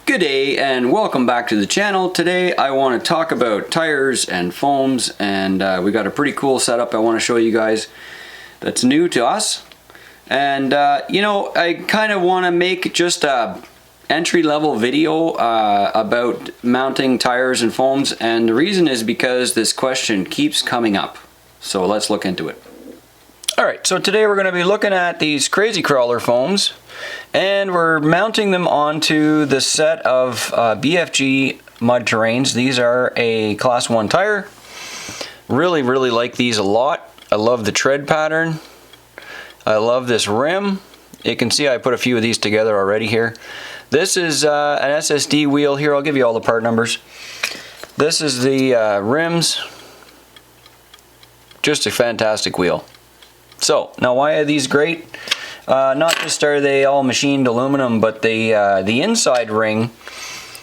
Good day and welcome back to the channel. Today I want to talk about tires and foams, and we got a pretty cool setup I want to show you guys that's new to us. And you know, I kind of want to make just a entry-level video about mounting tires and foams, and the reason is because this question keeps coming up. So let's look into it. Alright, so today we're going to be looking at these Crazy Crawler foams, and we're mounting them onto the set of BFG mud terrains. These are a class 1 tire. Really like these a lot. I love the tread pattern. I love this rim. You can see I put a few of these together already here. This is an SSD wheel here. I'll give you all the part numbers. This is the rims. Just a fantastic wheel. So now, why are these great? Not just are they all machined aluminum, but the inside ring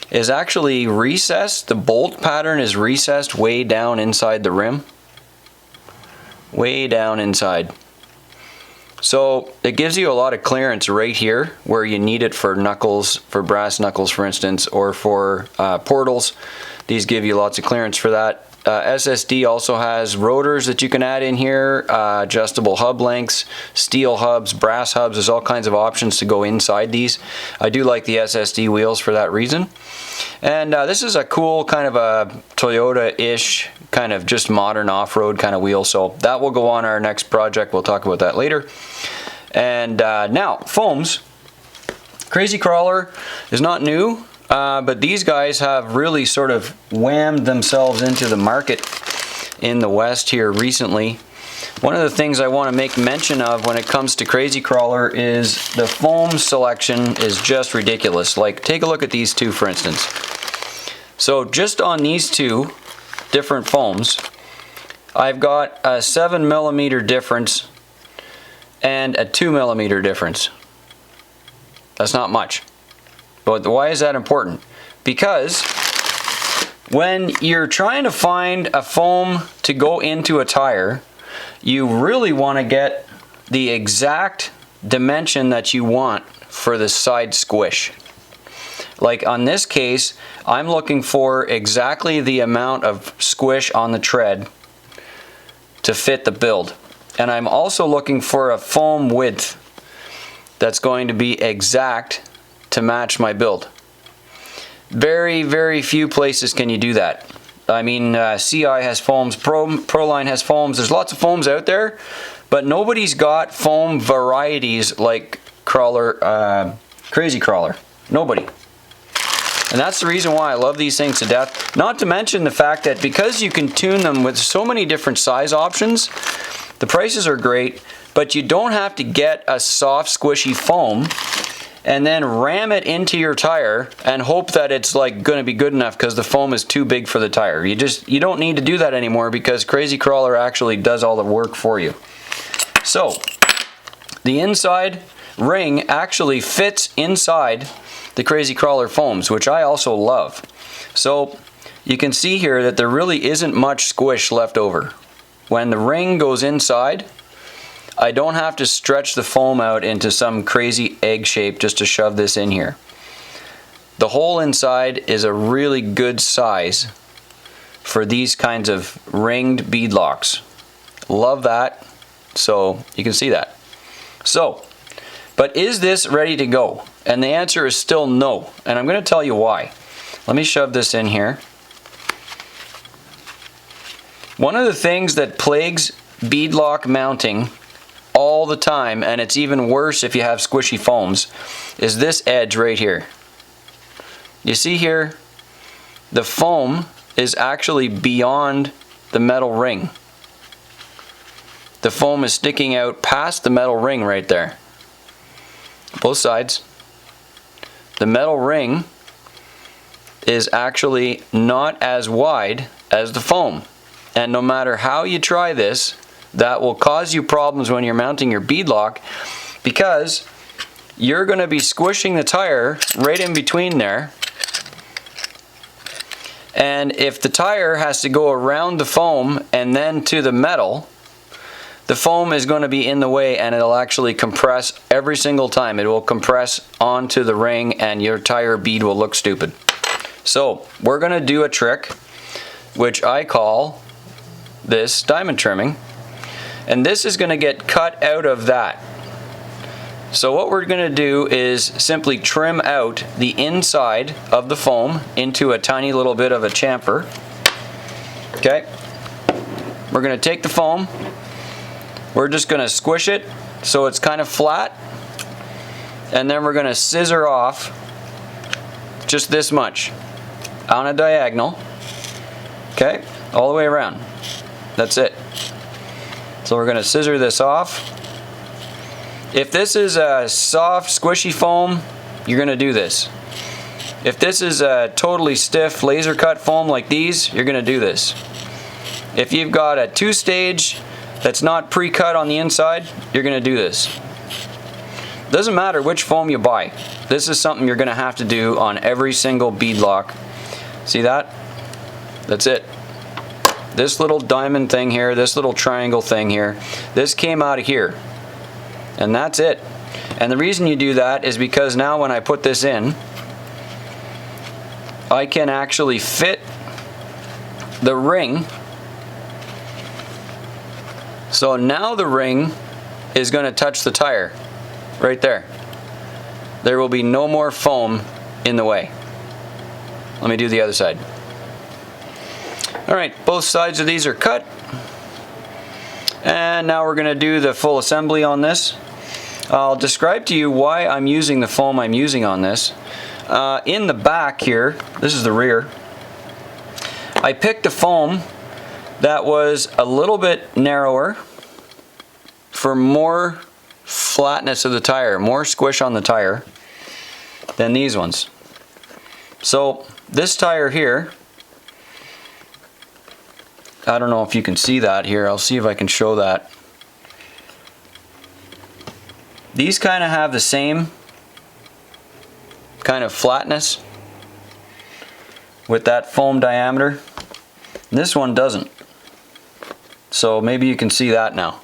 is actually recessed. The bolt pattern is recessed way down inside the rim. Way down inside. So it gives you a lot of clearance right here where you need it for knuckles, for brass knuckles for instance, or for portals. These give you lots of clearance for that. SSD also has rotors that you can add in here, adjustable hub lengths, steel hubs, brass hubs. There's all kinds of options to go inside these. I do like the SSD wheels for that reason. And this is a cool kind of a Toyota-ish, kind of just modern off-road kind of wheel. So that will go on our next project. We'll talk about that later. And now, foams. Crazy Crawler is not new. But these guys have really sort of whammed themselves into the market in the West here recently. One of the things I want to make mention of when it comes to Crazy Crawler is the foam selection is just ridiculous. Like, take a look at these two for instance. So just on these two different foams, I've got a 7mm difference and a 2mm difference. That's not much. But why is that important? Because when you're trying to find a foam to go into a tire, you really want to get the exact dimension that you want for the side squish. Like on this case, I'm looking for exactly the amount of squish on the tread to fit the build. And I'm also looking for a foam width that's going to be exact to match my build. Very few places can you do that. I mean, CI has foams, Proline has foams. There's lots of foams out there, but nobody's got foam varieties like Crazy Crawler. Nobody. And that's the reason why I love these things to death. Not to mention the fact that because you can tune them with so many different size options, the prices are great, but you don't have to get a soft, squishy foam and then ram it into your tire and hope that it's like going to be good enough because the foam is too big for the tire. You don't need to do that anymore because Crazy Crawler actually does all the work for you. So the inside ring actually fits inside the Crazy Crawler foams, which I also love. So you can see here that there really isn't much squish left over. When the ring goes inside, I don't have to stretch the foam out into some crazy egg shape just to shove this in here. The hole inside is a really good size for these kinds of ringed beadlocks. Love that. So you can see that. So, but is this ready to go? And the answer is still no. And I'm going to tell you why. Let me shove this in here. One of the things that plagues beadlock mounting all the time, and it's even worse if you have squishy foams, is this edge right here. You see here, the foam is actually beyond the metal ring. The foam is sticking out past the metal ring right there. Both sides. The metal ring is actually not as wide as the foam. And no matter how you try this, that will cause you problems when you're mounting your beadlock, because you're going to be squishing the tire right in between there. And if the tire has to go around the foam and then to the metal, the foam is going to be in the way, and it'll actually compress every single time. It will compress onto the ring and your tire bead will look stupid. So we're going to do a trick which I call this diamond trimming, and this is going to get cut out of that. So what we're going to do is simply trim out the inside of the foam into a tiny little bit of a chamfer. Okay, we're going to take the foam, we're just going to squish it so it's kind of flat, and then we're going to scissor off just this much on a diagonal. Okay, all the way around. That's it. So we're going to scissor this off. If this is a soft, squishy foam, you're going to do this. If this is a totally stiff laser cut foam like these, you're going to do this. If you've got a 2-stage that's not pre-cut on the inside, you're going to do this. Doesn't matter which foam you buy. This is something you're going to have to do on every single beadlock. See that? That's it. This little diamond thing here, this little triangle thing here, this came out of here. And that's it. And the reason you do that is because now when I put this in, I can actually fit the ring. So now the ring is going to touch the tire right there. There will be no more foam in the way. Let me do the other side. Alright, both sides of these are cut. And now we're going to do the full assembly on this. I'll describe to you why I'm using the foam I'm using on this. In the back here, this is the rear, I picked a foam that was a little bit narrower for more flatness of the tire, more squish on the tire than these ones. So this tire here, I don't know if you can see that here, I'll see if I can show that. These kind of have the same kind of flatness with that foam diameter. This one doesn't. So maybe you can see that now.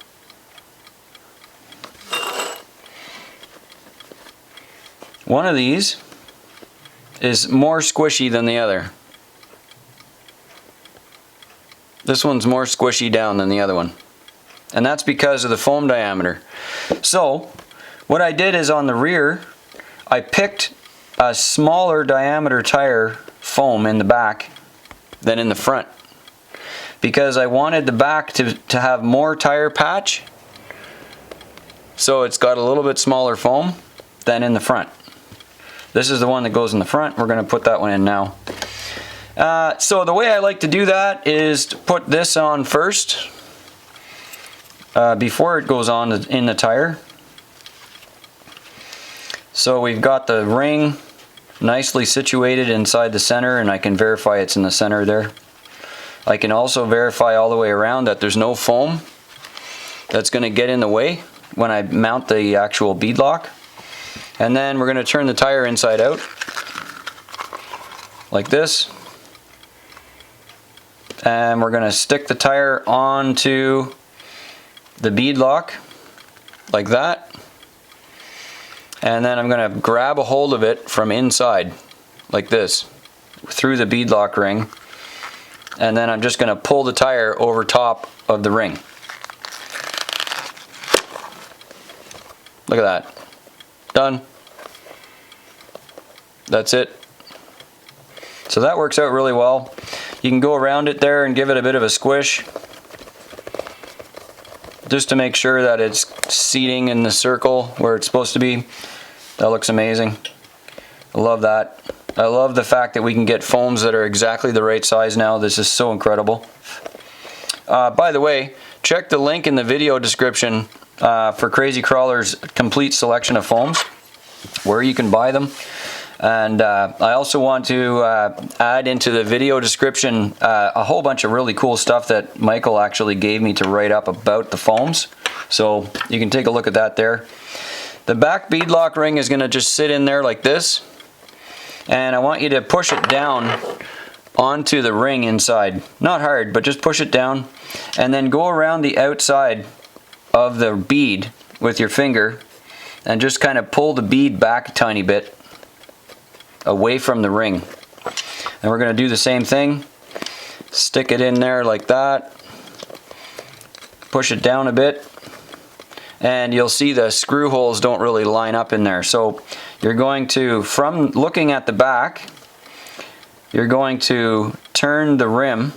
One of these is more squishy than the other. This one's more squishy down than the other one. And that's because of the foam diameter. So what I did is on the rear, I picked a smaller diameter tire foam in the back than in the front, because I wanted the back to have more tire patch, so it's got a little bit smaller foam than in the front. This is the one that goes in the front. We're going to put that one in now. So the way I like to do that is to put this on first before it goes on in the tire. So we've got the ring nicely situated inside the center, and I can verify it's in the center there. I can also verify all the way around that there's no foam that's going to get in the way when I mount the actual beadlock. And then we're going to turn the tire inside out like this, and we're going to stick the tire onto the beadlock like that. And then I'm going to grab a hold of it from inside, like this, through the beadlock ring. And then I'm just going to pull the tire over top of the ring. Look at that. Done. That's it. So that works out really well. You can go around it there and give it a bit of a squish, just to make sure that it's seating in the circle where it's supposed to be. That looks amazing. I love that. I love the fact that we can get foams that are exactly the right size now. This is so incredible. By the way, check the link in the video description for Crazy Crawler's complete selection of foams, where you can buy them. And I also want to add into the video description a whole bunch of really cool stuff that Michael actually gave me to write up about the foams. So you can take a look at that there. The back beadlock ring is going to just sit in there like this. And I want you to push it down onto the ring inside. Not hard, but just push it down. And then go around the outside of the bead with your finger and just kind of pull the bead back a tiny bit away from the ring. And we're going to do the same thing. Stick it in there like that. Push it down a bit. And you'll see the screw holes don't really line up in there. So you're going to, from looking at the back, you're going to turn the rim,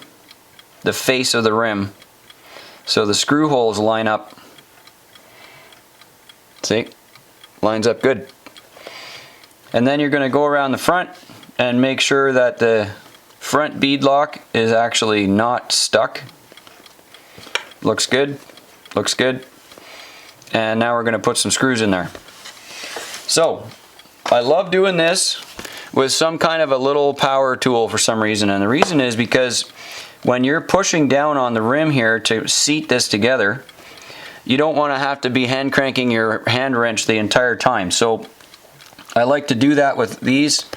the face of the rim, so the screw holes line up. See? Lines up good. And then you're going to go around the front and make sure that the front bead lock is actually not stuck. Looks good. Looks good. And now we're going to put some screws in there. So I love doing this with some kind of a little power tool for some reason, and the reason is because when you're pushing down on the rim here to seat this together, you don't want to have to be hand cranking your hand wrench the entire time. So I like to do that with these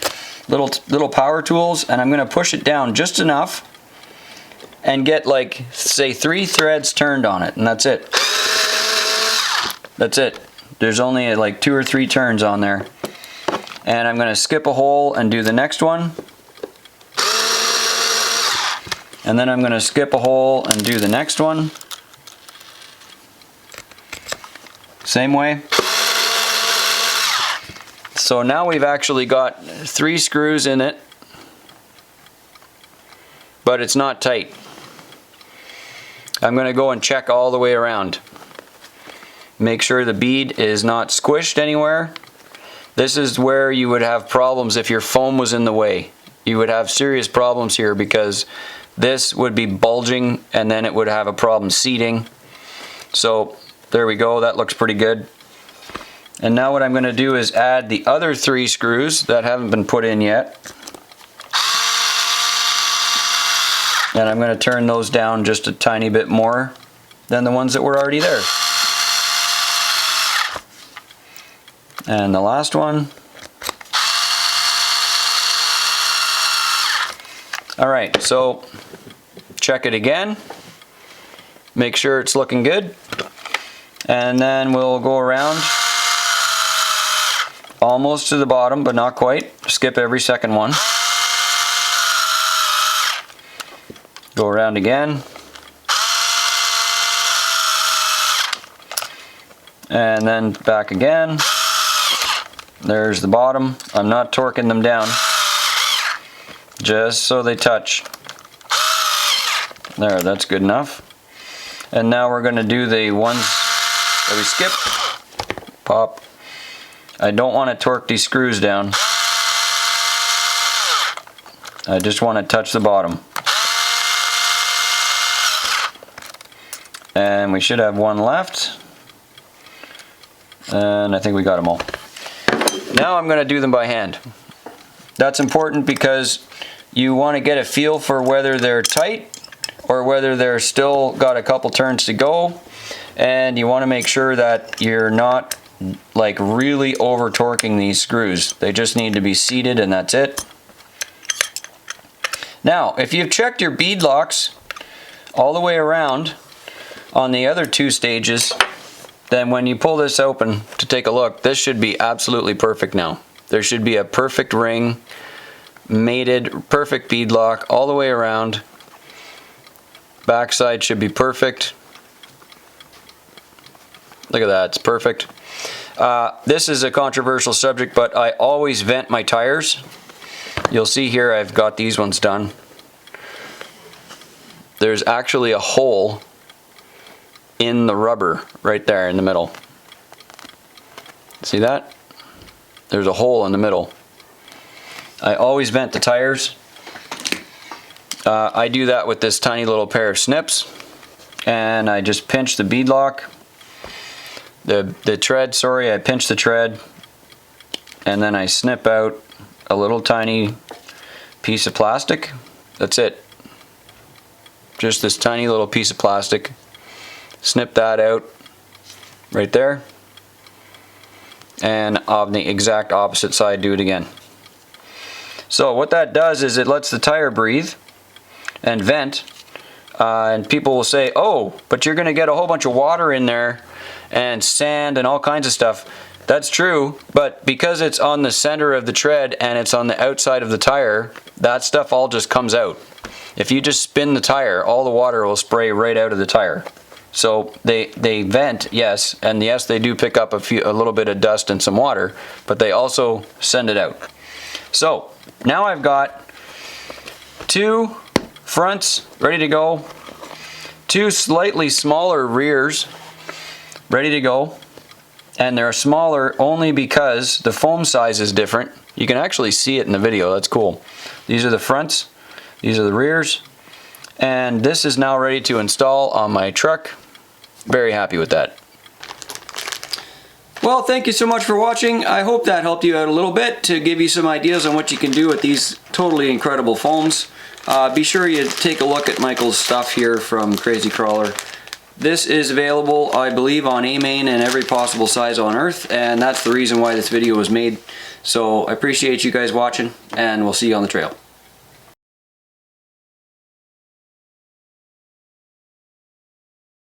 little power tools, and I'm going to push it down just enough and get, like, say 3 threads turned on it, and that's it. That's it. There's only like 2 or 3 turns on there. And I'm going to skip a hole and do the next one. And then I'm going to skip a hole and do the next one. Same way. So now we've actually got 3 screws in it, but it's not tight. I'm going to go and check all the way around. Make sure the bead is not squished anywhere. This is where you would have problems if your foam was in the way. You would have serious problems here because this would be bulging and then it would have a problem seating. So there we go, that looks pretty good. And now what I'm going to do is add the other 3 screws that haven't been put in yet. And I'm going to turn those down just a tiny bit more than the ones that were already there. And the last one. Alright, so check it again. Make sure it's looking good. And then we'll go around almost to the bottom, but not quite. Skip every second one. Go around again. And then back again. There's the bottom. I'm not torquing them down, just so they touch. There, that's good enough. And now we're going to do the ones that we skipped. Pop. I don't want to torque these screws down. I just want to touch the bottom. And we should have one left. And I think we got them all. Now I'm going to do them by hand. That's important because you want to get a feel for whether they're tight or whether they're still got a couple turns to go, and you want to make sure that you're not like really over torquing these screws. They just need to be seated and that's it. Now if you've checked your bead locks all the way around on the other 2 stages, then when you pull this open to take a look, this should be absolutely perfect now. There should be a perfect ring, mated, perfect bead lock all the way around. Backside should be perfect. Look at that, it's perfect. This is a controversial subject, but I always vent my tires. You'll see here I've got these ones done. There's actually a hole in the rubber right there in the middle. See that? There's a hole in the middle. I always vent the tires. I do that with this tiny little pair of snips, and I just pinch the bead lock, the tread, sorry, I pinch the tread, and then I snip out a little tiny piece of plastic. That's it. Just this tiny little piece of plastic. Snip that out right there, and on the exact opposite side do it again. So what that does is it lets the tire breathe and vent And people will say, oh, but you're going to get a whole bunch of water in there and sand and all kinds of stuff. That's true, but because it's on the center of the tread and it's on the outside of the tire, that stuff all just comes out. If you just spin the tire, all the water will spray right out of the tire. So they vent, yes, and yes, they do pick up a little bit of dust and some water, but they also send it out. So now I've got 2 fronts ready to go, 2 slightly smaller rears ready to go, and they're smaller only because the foam size is different. You can actually see it in the video. That's cool. These are the fronts, these are the rears, and this is now ready to install on my truck. Very happy with that. Well, thank you so much for watching. I hope that helped you out a little bit to give you some ideas on what you can do with these totally incredible foams. Be sure you take a look at Michael's stuff here from Crazy Crawler. This is available, I believe, on A-Main and every possible size on earth, and that's the reason why this video was made. So I appreciate you guys watching, and we'll see you on the trail.